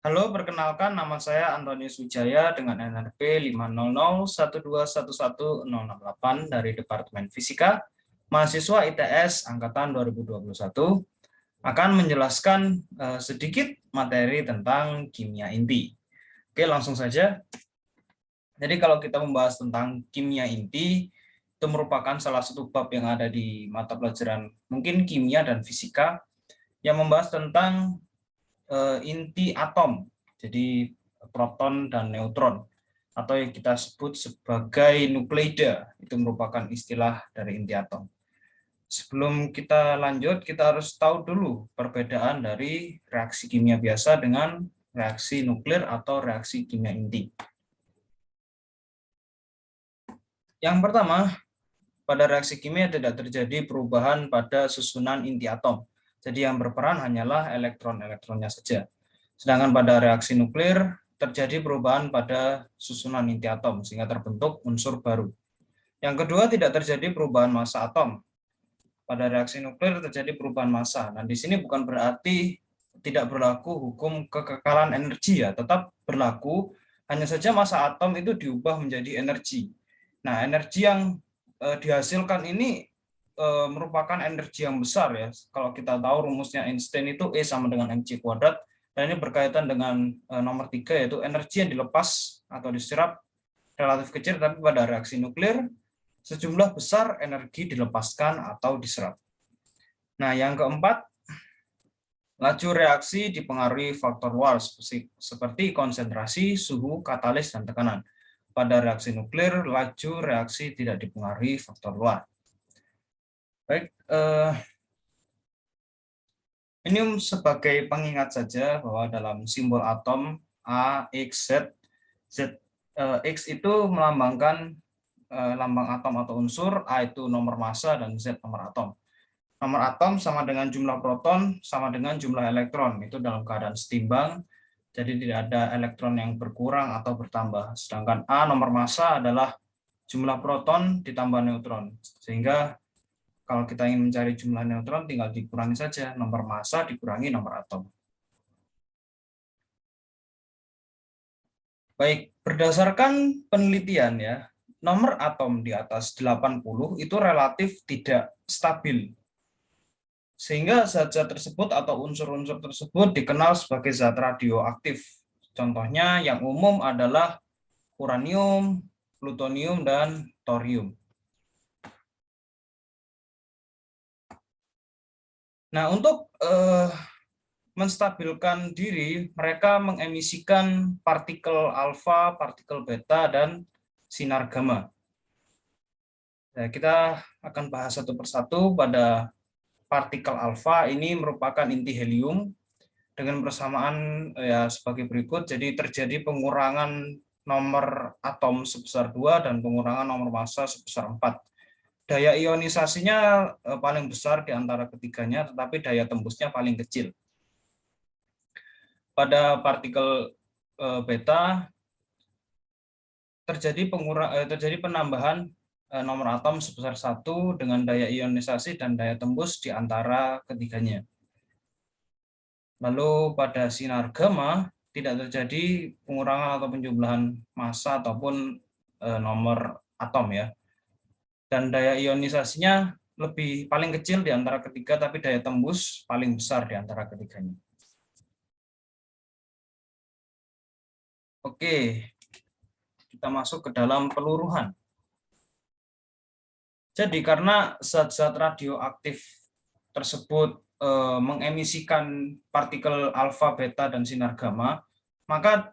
Halo, perkenalkan nama saya Antonius Wijaya dengan NRP 50012111068 dari Departemen Fisika, mahasiswa ITS Angkatan 2021, akan menjelaskan sedikit materi tentang kimia inti. Oke, langsung saja. Jadi kalau kita membahas tentang kimia inti, itu merupakan salah satu bab yang ada di mata pelajaran mungkin kimia dan fisika yang membahas tentang inti atom, jadi proton dan neutron, atau yang kita sebut sebagai nukleida, itu merupakan istilah dari inti atom. Sebelum kita lanjut, kita harus tahu dulu perbedaan dari reaksi kimia biasa dengan reaksi nuklir atau reaksi kimia inti. Yang pertama, pada reaksi kimia tidak terjadi perubahan pada susunan inti atom. Jadi yang berperan hanyalah elektron-elektronnya saja. Sedangkan pada reaksi nuklir terjadi perubahan pada susunan inti atom sehingga terbentuk unsur baru. Yang kedua, tidak terjadi perubahan massa atom. Pada reaksi nuklir terjadi perubahan massa. Nah, di sini bukan berarti tidak berlaku hukum kekekalan energi ya, tetap berlaku, hanya saja massa atom itu diubah menjadi energi. Nah, energi yang dihasilkan ini merupakan energi yang besar ya. Kalau kita tahu rumusnya Einstein itu E sama dengan mc kuadrat, dan ini berkaitan dengan nomor 3, yaitu energi yang dilepas atau diserap relatif kecil, tapi pada reaksi nuklir sejumlah besar energi dilepaskan atau diserap. Nah, yang keempat, laju reaksi dipengaruhi faktor luar seperti konsentrasi, suhu, katalis, dan tekanan. Pada reaksi nuklir, laju reaksi tidak dipengaruhi faktor luar. Baik, ini sebagai pengingat saja bahwa dalam simbol atom A, X, Z, X itu melambangkan lambang atom atau unsur, A itu nomor massa, dan Z nomor atom. Nomor atom sama dengan jumlah proton, sama dengan jumlah elektron, itu dalam keadaan setimbang, jadi tidak ada elektron yang berkurang atau bertambah. Sedangkan A nomor massa adalah jumlah proton ditambah neutron, sehingga kalau kita ingin mencari jumlah neutron, tinggal dikurangi saja nomor massa dikurangi nomor atom. Baik, berdasarkan penelitian ya, nomor atom di atas 80 itu relatif tidak stabil. Sehingga zat-zat tersebut atau unsur-unsur tersebut dikenal sebagai zat radioaktif. Contohnya yang umum adalah uranium, plutonium, dan thorium. Nah, untuk menstabilkan diri, mereka mengemisikan partikel alfa, partikel beta, dan sinar gamma. Nah, kita akan bahas satu persatu. Pada partikel alfa ini merupakan inti helium dengan persamaan ya sebagai berikut. Jadi terjadi pengurangan nomor atom sebesar 2 dan pengurangan nomor massa sebesar 4. Daya ionisasinya paling besar di antara ketiganya, tetapi daya tembusnya paling kecil. Pada partikel beta terjadi penambahan nomor atom sebesar 1 dengan daya ionisasi dan daya tembus di antara ketiganya. Lalu pada sinar gamma tidak terjadi pengurangan atau penjumlahan massa ataupun nomor atom ya. Dan daya ionisasinya paling kecil di antara ketiga, tapi daya tembus paling besar di antara ketiganya. Oke, kita masuk ke dalam peluruhan. Jadi karena zat-zat radioaktif tersebut mengemisikan partikel alfa, beta, dan sinar gamma, maka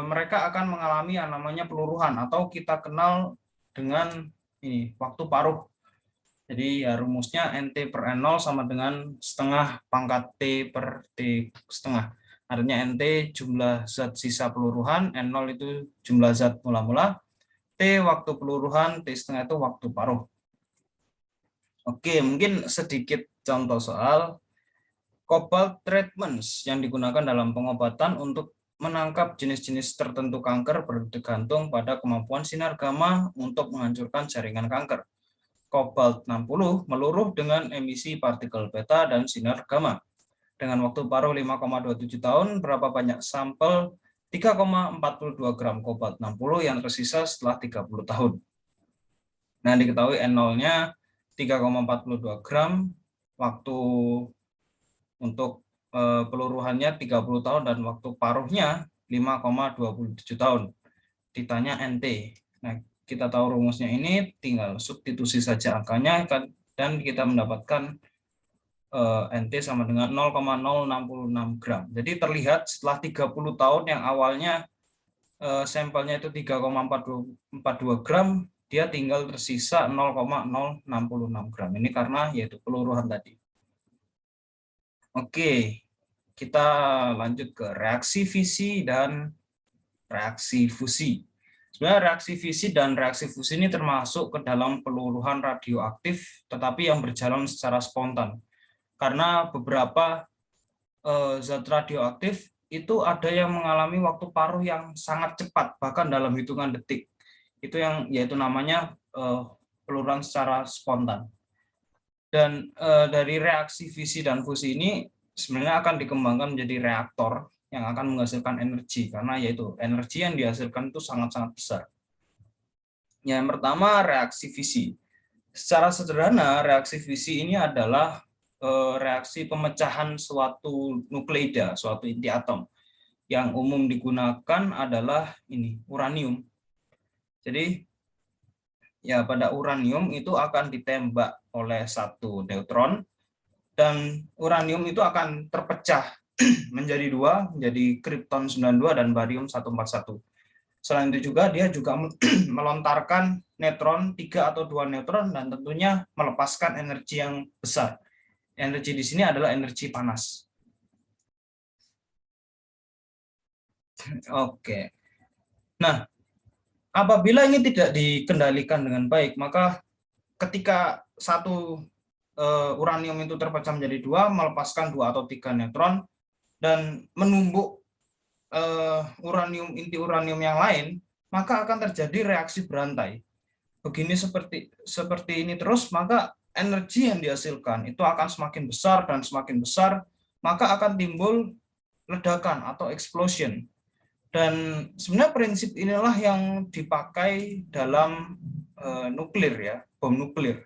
mereka akan mengalami yang namanya peluruhan atau kita kenal dengan ini waktu paruh. Jadi ya rumusnya NT per N0 sama dengan setengah pangkat T per T setengah. Artinya NT jumlah zat sisa peluruhan, N0 itu jumlah zat mula-mula, T waktu peluruhan, T setengah itu waktu paruh. Oke, mungkin sedikit contoh soal cobalt treatments yang digunakan dalam pengobatan untuk menangkap jenis-jenis tertentu kanker bergantung pada kemampuan sinar gamma untuk menghancurkan jaringan kanker. Cobalt 60 meluruh dengan emisi partikel beta dan sinar gamma. Dengan waktu paruh 5,27 tahun, berapa banyak sampel 3,42 gram kobalt 60 yang tersisa setelah 30 tahun. Nah, diketahui N0-nya 3,42 gram, waktu untuk peluruhannya 30 tahun, dan waktu paruhnya 5,27 tahun. Ditanya NT. Nah, kita tahu rumusnya ini, tinggal substitusi saja angkanya, dan kita mendapatkan NT sama dengan 0,066 gram. Jadi terlihat setelah 30 tahun yang awalnya sampelnya itu 3,42 gram, dia tinggal tersisa 0,066 gram. Ini karena yaitu peluruhan tadi. Oke, kita lanjut ke reaksi fisi dan reaksi fusi. Sebenarnya reaksi fisi dan reaksi fusi ini termasuk ke dalam peluruhan radioaktif, tetapi yang berjalan secara spontan. Karena beberapa zat radioaktif itu ada yang mengalami waktu paruh yang sangat cepat, bahkan dalam hitungan detik. Itu yang yaitu namanya peluruhan secara spontan. Dan dari reaksi fisi dan fusi ini sebenarnya akan dikembangkan menjadi reaktor yang akan menghasilkan energi, karena yaitu energi yang dihasilkan itu sangat-sangat besar. Yang pertama, reaksi fisi. Secara sederhana, reaksi fisi ini adalah reaksi pemecahan suatu nukleida, suatu inti atom. Yang umum digunakan adalah ini, uranium. Jadi ya, pada uranium itu akan ditembak oleh satu neutron, dan uranium itu akan terpecah menjadi dua, menjadi kripton 92 dan barium 141. Selain itu juga dia juga melontarkan neutron, 3 atau 2 neutron, dan tentunya melepaskan energi yang besar. Energi di sini adalah energi panas. Oke. Nah, apabila ini tidak dikendalikan dengan baik, maka ketika satu uranium itu terpecah menjadi dua, melepaskan 2 atau 3 neutron, dan menumbuk inti uranium yang lain, maka akan terjadi reaksi berantai. Begini seperti ini terus, maka energi yang dihasilkan itu akan semakin besar dan semakin besar, maka akan timbul ledakan atau explosion. Dan sebenarnya prinsip inilah yang dipakai dalam nuklir ya, bom nuklir.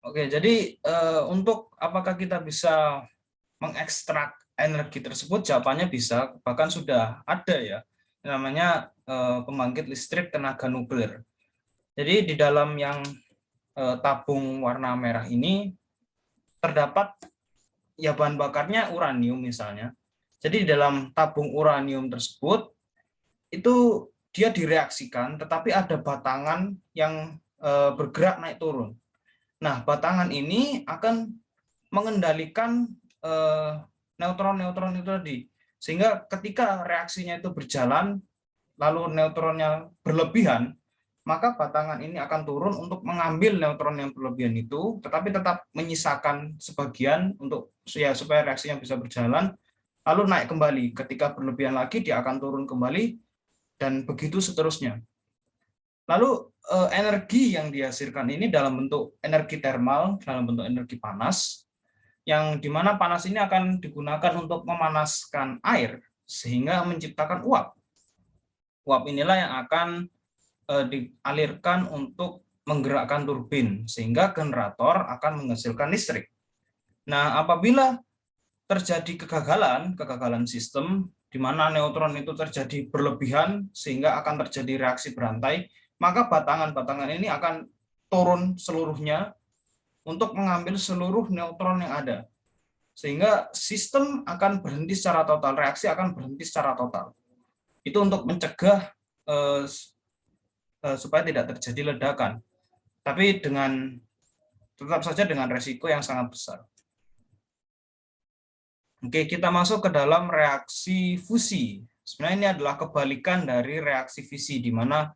Oke, jadi untuk apakah kita bisa mengekstrak energi tersebut? Jawabannya bisa, bahkan sudah ada ya, namanya pembangkit listrik tenaga nuklir. Jadi di dalam yang tabung warna merah ini terdapat ya bahan bakarnya uranium misalnya. Jadi di dalam tabung uranium tersebut itu dia direaksikan, tetapi ada batangan yang bergerak naik turun. Nah, batangan ini akan mengendalikan neutron-neutron itu tadi. Sehingga ketika reaksinya itu berjalan, lalu neutronnya berlebihan, maka batangan ini akan turun untuk mengambil neutron yang berlebihan itu, tetapi tetap menyisakan sebagian untuk supaya reaksinya bisa berjalan, lalu naik kembali. Ketika berlebihan lagi, dia akan turun kembali, dan begitu seterusnya. Lalu energi yang dihasilkan ini dalam bentuk energi termal, dalam bentuk energi panas, yang dimana panas ini akan digunakan untuk memanaskan air sehingga menciptakan uap. Uap inilah yang akan dialirkan untuk menggerakkan turbin sehingga generator akan menghasilkan listrik. Nah, apabila terjadi kegagalan sistem di mana neutron itu terjadi berlebihan sehingga akan terjadi reaksi berantai, maka batangan-batangan ini akan turun seluruhnya untuk mengambil seluruh neutron yang ada. Sehingga sistem akan berhenti secara total, reaksi akan berhenti secara total. Itu untuk mencegah supaya tidak terjadi ledakan. Tapi tetap saja dengan resiko yang sangat besar. Oke, kita masuk ke dalam reaksi fusi. Sebenarnya ini adalah kebalikan dari reaksi fisi, di mana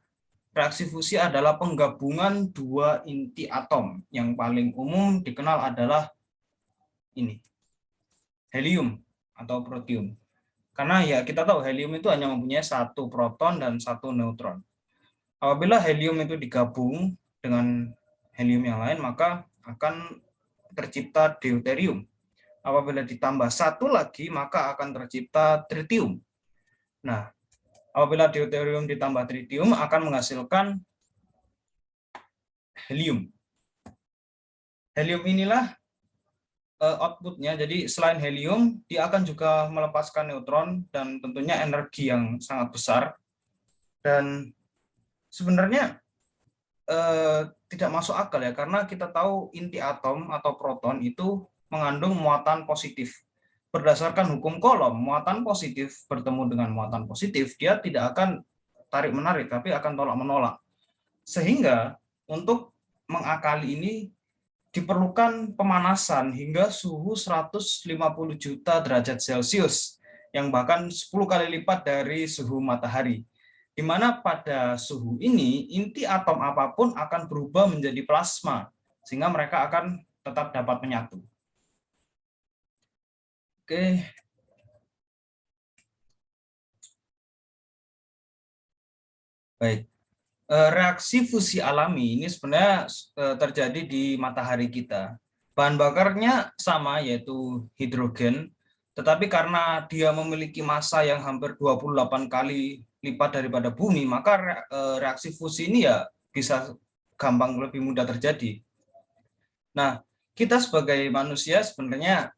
reaksi fusi adalah penggabungan dua inti atom. Yang paling umum dikenal adalah ini, helium atau protium. Karena ya kita tahu helium itu hanya mempunyai satu proton dan satu neutron. Apabila helium itu digabung dengan helium yang lain, maka akan tercipta deuterium. Apabila ditambah satu lagi, maka akan tercipta tritium. Nah, apabila deuterium ditambah tritium akan menghasilkan helium. Helium inilah outputnya. Jadi selain helium, dia akan juga melepaskan neutron dan tentunya energi yang sangat besar. Dan sebenarnya tidak masuk akal ya, karena kita tahu inti atom atau proton itu mengandung muatan positif. Berdasarkan hukum Coulomb, muatan positif bertemu dengan muatan positif, dia tidak akan tarik-menarik, tapi akan tolak-menolak. Sehingga untuk mengakali ini diperlukan pemanasan hingga suhu 150 juta derajat Celcius, yang bahkan 10 kali lipat dari suhu matahari. Di mana pada suhu ini, inti atom apapun akan berubah menjadi plasma, sehingga mereka akan tetap dapat menyatu. Oke. Baik. Reaksi fusi alami ini sebenarnya terjadi di matahari kita. Bahan bakarnya sama, yaitu hidrogen, tetapi karena dia memiliki massa yang hampir 28 kali lipat daripada bumi, maka reaksi fusi ini ya bisa gampang, lebih mudah terjadi. Nah, kita sebagai manusia sebenarnya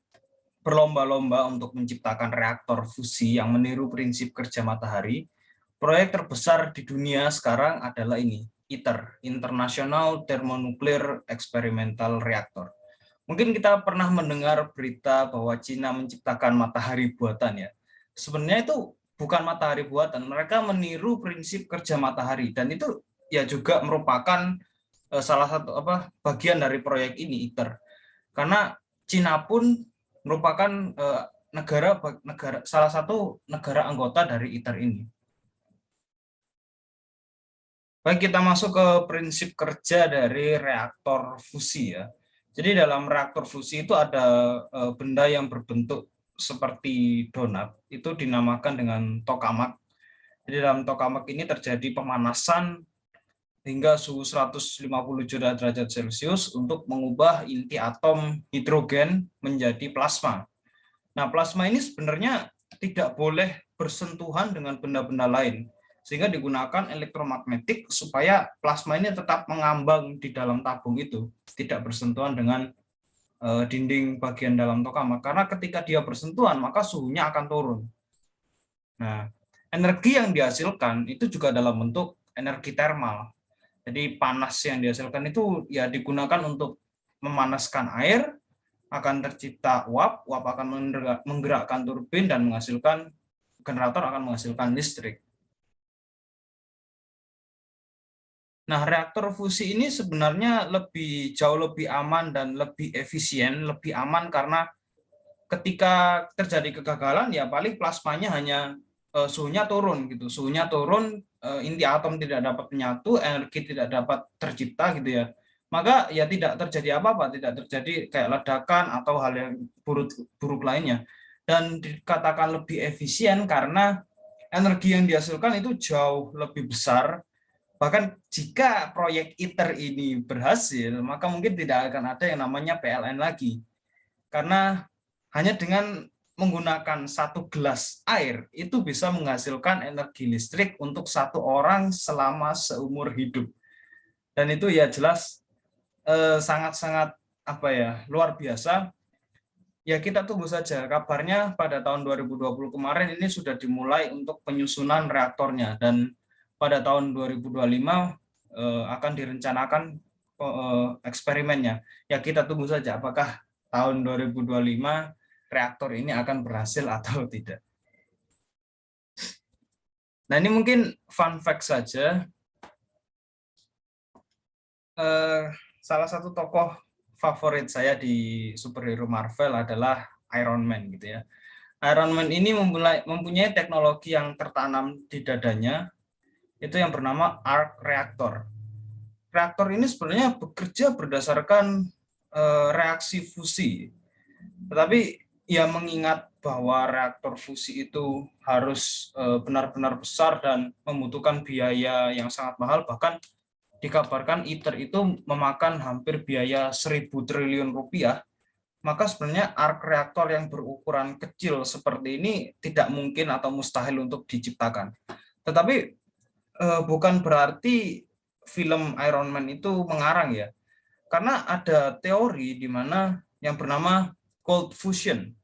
berlomba-lomba untuk menciptakan reaktor fusi yang meniru prinsip kerja matahari. Proyek terbesar di dunia sekarang adalah ini, ITER, International Thermonuclear Experimental Reactor. Mungkin kita pernah mendengar berita bahwa Cina menciptakan matahari buatan ya. Sebenarnya itu bukan matahari buatan, mereka meniru prinsip kerja matahari, dan itu ya juga merupakan salah satu bagian dari proyek ini, ITER. Karena Cina pun merupakan negara salah satu negara anggota dari ITER ini. Baik, kita masuk ke prinsip kerja dari reaktor fusi ya. Jadi dalam reaktor fusi itu ada benda yang berbentuk seperti donat, itu dinamakan dengan tokamak. Jadi dalam tokamak ini terjadi pemanasan hingga suhu 150 juta derajat Celcius untuk mengubah inti atom hidrogen menjadi plasma. Nah, plasma ini sebenarnya tidak boleh bersentuhan dengan benda-benda lain, sehingga digunakan elektromagnetik supaya plasma ini tetap mengambang di dalam tabung itu, tidak bersentuhan dengan dinding bagian dalam tokamak, karena ketika dia bersentuhan maka suhunya akan turun. Nah, energi yang dihasilkan itu juga dalam bentuk energi termal. Jadi panas yang dihasilkan itu ya digunakan untuk memanaskan air, akan tercipta uap, uap akan menggerakkan turbin dan menghasilkan generator, akan menghasilkan listrik. Nah, reaktor fusi ini sebenarnya jauh lebih aman dan lebih efisien, lebih aman karena ketika terjadi kegagalan ya paling plasmanya hanya suhunya turun gitu. Suhunya turun, inti atom tidak dapat menyatu, energi tidak dapat tercipta gitu ya. Maka ya tidak terjadi apa-apa, tidak terjadi kayak ledakan atau hal yang buruk lainnya. Dan dikatakan lebih efisien karena energi yang dihasilkan itu jauh lebih besar. Bahkan jika proyek ITER ini berhasil, maka mungkin tidak akan ada yang namanya PLN lagi. Karena hanya dengan menggunakan satu gelas air, itu bisa menghasilkan energi listrik untuk satu orang selama seumur hidup. Dan itu ya jelas sangat-sangat luar biasa. Ya kita tunggu saja, kabarnya pada tahun 2020 kemarin ini sudah dimulai untuk penyusunan reaktornya, dan pada tahun 2025 akan direncanakan eksperimennya. Ya kita tunggu saja apakah tahun 2025 reaktor ini akan berhasil atau tidak. Nah, ini mungkin fun fact saja. Salah satu tokoh favorit saya di superhero Marvel adalah Iron Man gitu ya. Iron Man ini mempunyai teknologi yang tertanam di dadanya, itu yang bernama arc reactor. Reaktor ini sebenarnya bekerja berdasarkan reaksi fusi. Tetapi ya mengingat bahwa reaktor fusi itu harus benar-benar besar dan membutuhkan biaya yang sangat mahal, bahkan dikabarkan ITER itu memakan hampir biaya 1.000 triliun rupiah, maka sebenarnya arc reaktor yang berukuran kecil seperti ini tidak mungkin atau mustahil untuk diciptakan. Tetapi bukan berarti film Iron Man itu mengarang ya, karena ada teori di mana yang bernama cold fusion,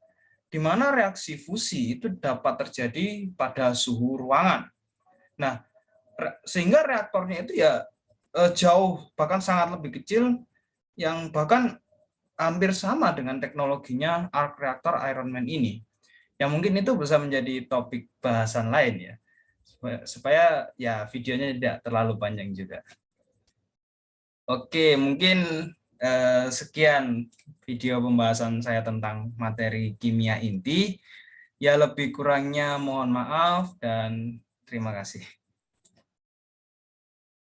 di mana reaksi fusi itu dapat terjadi pada suhu ruangan. Nah, sehingga reaktornya itu ya jauh bahkan sangat lebih kecil, yang bahkan hampir sama dengan teknologinya arc reactor Iron Man ini. Yang mungkin itu bisa menjadi topik bahasan lain ya, supaya ya videonya tidak terlalu panjang juga. Oke, mungkin sekian video pembahasan saya tentang materi kimia inti. Ya lebih kurangnya mohon maaf dan terima kasih.